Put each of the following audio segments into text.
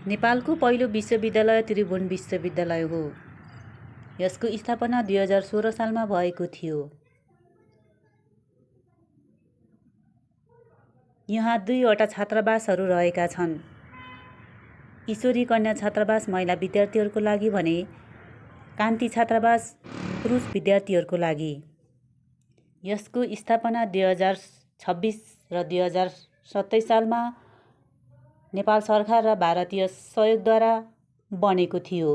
नेपालको पहिलो विश्वविद्यालय त्रिभुवन विश्वविद्यालय हो। यसको स्थापना 2016 सालमा भएको थियो। यहाँ 2वटा छात्रावासहरू रहेका छन्। ईश्वरी कन्या छात्रावास महिला विद्यार्थीहरूको लागि भने कान्ति छात्रावास पुरुष विद्यार्थीहरूको लागि। यसको स्थापना 2026 र 2027 सालमा नेपाल सरकार र भारतीय सहयोगद्वारा बनेको थियो।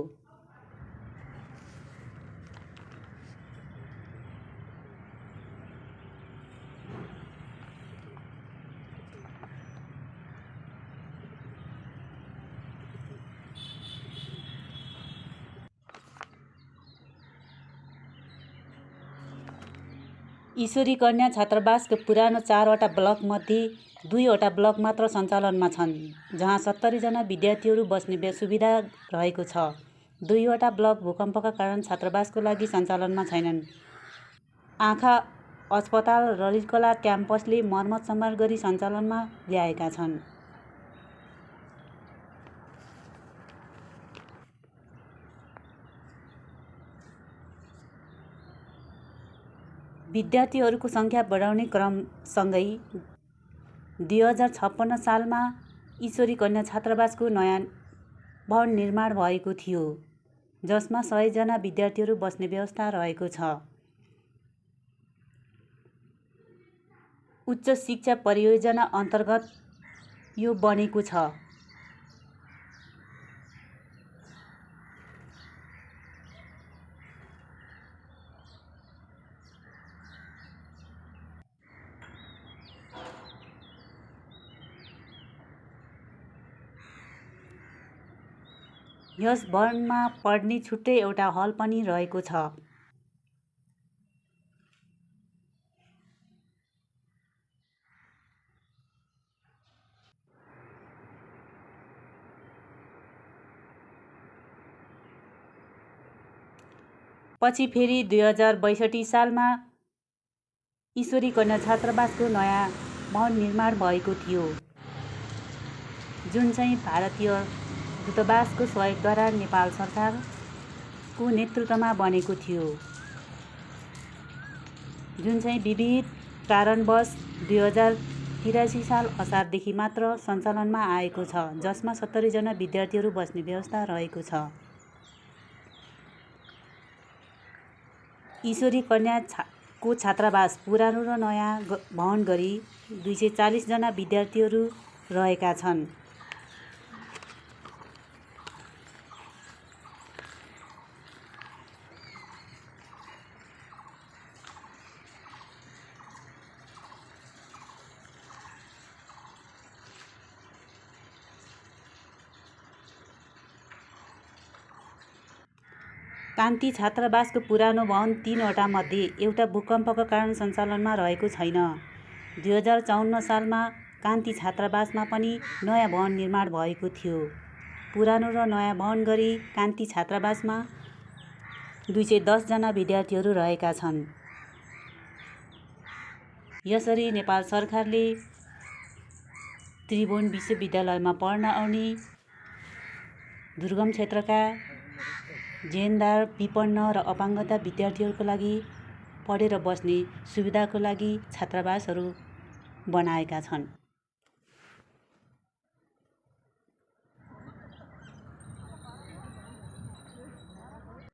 ईश्वरी कन्या छात्रावासको पुरानो 4वटा ब्लकमध्ये 2वटा ब्लक मात्र सञ्चालनमा छन्, जहाँ 70 जना विद्यार्थीहरू बस्ने सुविधा रहेको छ। 2वटा ब्लक भूकम्पका कारण छात्रावासको लागि सञ्चालनमा छैनन्। आँखा अस्पताल र ललितकला क्याम्पसले मर्मत सम्भार गरी सञ्चालनमा ल्याएका छन्। विद्यार्थीहरूको सङ्ख्या बढाउने क्रमसँगै 2056 सालमा ईश्वरी कन्या छात्रावासको नयाँ भवन निर्माण भएको थियो, जसमा 100 जना विद्यार्थीहरू बस्ने व्यवस्था रहेको छ। उच्च शिक्षा परियोजना अन्तर्गत यो बनेको छ। यस भवनमा पढ्ने छुट्टै एउटा हल पनि रहेको छ। पछि फेरि 2062 सालमा ईश्वरी कन्या छात्रावासको नयाँ भवन निर्माण भएको थियो, जुन चाहिँ भारतीय दूतावासको सहयोगद्वारा नेपाल सरकारको नेतृत्वमा बनेको थियो, जुन चाहिँ विविध कारणवश 2083 साल असारदेखि मात्र सञ्चालनमा आएको छ, जसमा 70 जना विद्यार्थीहरू बस्ने व्यवस्था रहेको छ। ईश्वरी कन्याको छात्रावास पुरानो र नयाँ भवन गरी 240 जना विद्यार्थीहरू रहेका छन्। कान्ति छात्रावासको पुरानो भवन 3वटा मध्ये एउटा भूकम्पको कारण सञ्चालनमा रहेको छैन। 2054 सालमा कान्ति छात्रावासमा पनि नयाँ भवन निर्माण भएको थियो। पुरानो र नयाँ भवन गरी कान्ति छात्रावासमा 210 जना विद्यार्थीहरू रहेका छन्। यसरी नेपाल सरकारले त्रिभुवन विश्वविद्यालयमा पढ्न आउने दुर्गम क्षेत्रका जेन्दार, विपन्न र अपाङ्गता विद्यार्थीहरूको लागि पढेर बस्ने सुविधाको लागि छात्रावासहरू बनाएका छन्।